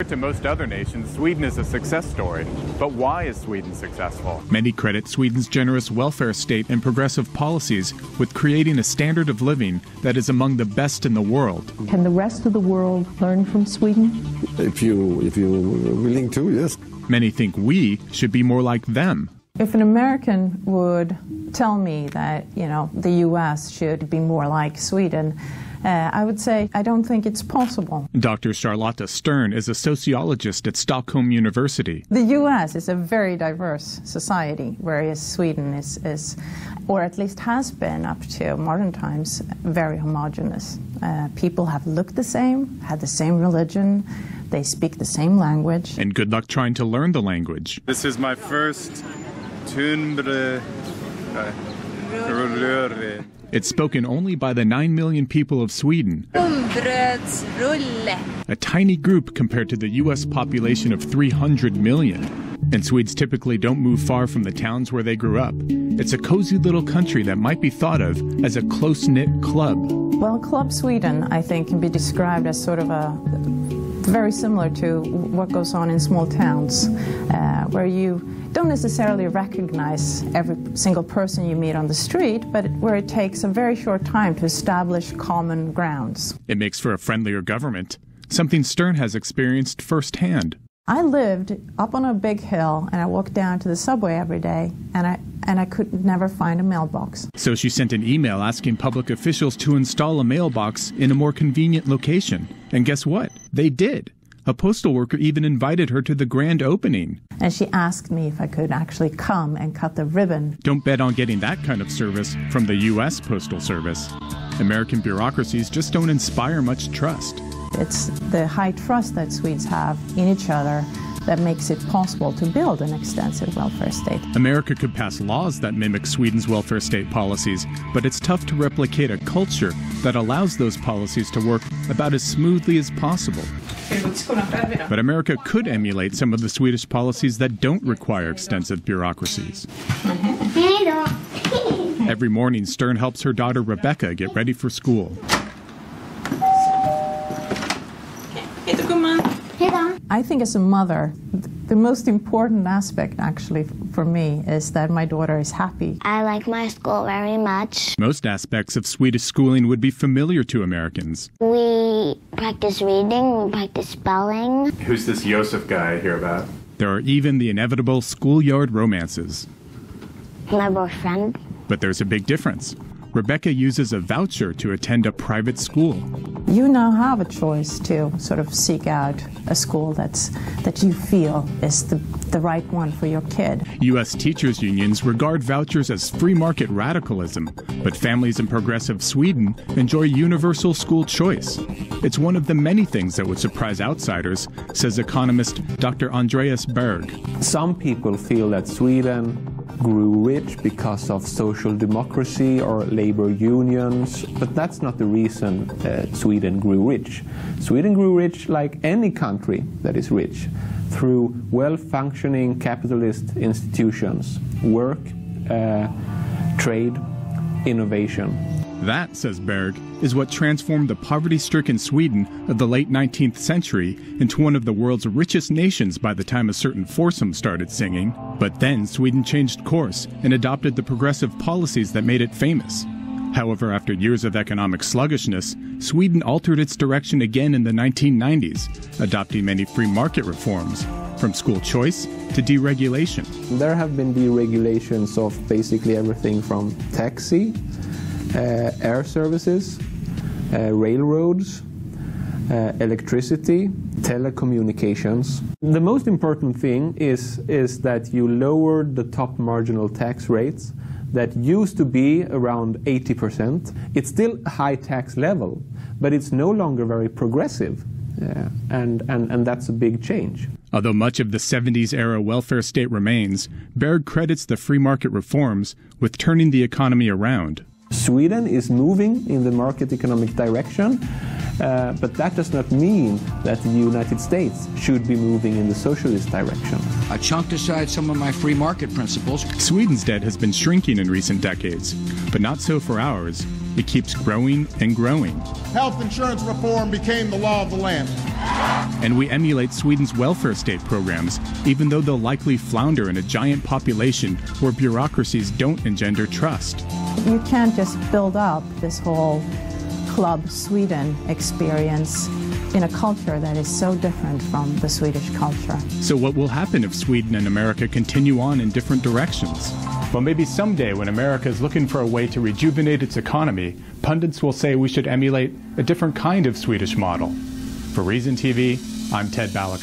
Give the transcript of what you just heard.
To most other nations, Sweden is a success story. But why is Sweden successful? Many credit Sweden's generous welfare state and progressive policies with creating a standard of living that is among the best in the world. Can the rest of the world learn from Sweden? If you're willing to, yes. Many think we should be more like them. If an American would tell me that, the U.S. should be more like Sweden, I would say, I don't think it's possible. Dr. Charlotta Stern is a sociologist at Stockholm University. The U.S. is a very diverse society, whereas Sweden is, or at least has been up to modern times, very homogeneous. People have looked the same, had the same religion, they speak the same language. And good luck trying to learn the language. This is my first It's spoken only by the 9 million people of Sweden, a tiny group compared to the U.S. population of 300 million. And Swedes typically don't move far from the towns where they grew up. It's a cozy little country that might be thought of as a close-knit club. Well, Club Sweden, I think, can be described as sort of very similar to what goes on in small towns, where you don't necessarily recognize every single person you meet on the street, but where it takes a very short time to establish common grounds. It makes for a friendlier government, something Stern has experienced firsthand. I lived up on a big hill, and I walked down to the subway every day, and I could never find a mailbox. So she sent an email asking public officials to install a mailbox in a more convenient location. And guess what? They did. A postal worker even invited her to the grand opening. And she asked me if I could actually come and cut the ribbon. Don't bet on getting that kind of service from the U.S. Postal Service. American bureaucracies just don't inspire much trust. It's the high trust that Swedes have in each other that makes it possible to build an extensive welfare state. America could pass laws that mimic Sweden's welfare state policies, but it's tough to replicate a culture that allows those policies to work about as smoothly as possible. But America could emulate some of the Swedish policies that don't require extensive bureaucracies. Every morning, Stern helps her daughter Rebecca get ready for school. I think as a mother, the most important aspect actually for me is that my daughter is happy. I like my school very much. Most aspects of Swedish schooling would be familiar to Americans. We practice reading, we practice spelling. Who's this Josef guy I hear about? There are even the inevitable schoolyard romances. My boyfriend. But there's a big difference. Rebecca uses a voucher to attend a private school. You now have a choice to sort of seek out a school that you feel is the right one for your kid. U.S. teachers' unions regard vouchers as free market radicalism, but families in progressive Sweden enjoy universal school choice. It's one of the many things that would surprise outsiders, says economist Dr. Andreas Berg. Some people feel that Sweden grew rich because of social democracy or labor unions, but that's not the reason Sweden grew rich. Sweden grew rich like any country that is rich, through well-functioning capitalist institutions, work, trade, innovation. That, says Berg, is what transformed the poverty-stricken Sweden of the late 19th century into one of the world's richest nations by the time a certain foursome started singing. But then Sweden changed course and adopted the progressive policies that made it famous. However, after years of economic sluggishness, Sweden altered its direction again in the 1990s, adopting many free market reforms, from school choice to deregulation. There have been deregulations of basically everything from taxi, air services, railroads, electricity, telecommunications. The most important thing is that you lowered the top marginal tax rates that used to be around 80%. It's still a high tax level, but it's no longer very progressive. And that's a big change. Although much of the 70s-era welfare state remains, Berg credits the free market reforms with turning the economy around. Sweden is moving in the market economic direction, But that does not mean that the United States should be moving in the socialist direction. I chunked aside some of my free market principles. Sweden's debt has been shrinking in recent decades, but not so for ours. It keeps growing and growing. Health insurance reform became the law of the land. And we emulate Sweden's welfare state programs, even though they'll likely flounder in a giant population where bureaucracies don't engender trust. You can't just build up this whole Club Sweden experience in a culture that is so different from the Swedish culture. So what will happen if Sweden and America continue on in different directions? Well, maybe someday when America is looking for a way to rejuvenate its economy, pundits will say we should emulate a different kind of Swedish model. For Reason TV, I'm Ted Balaker.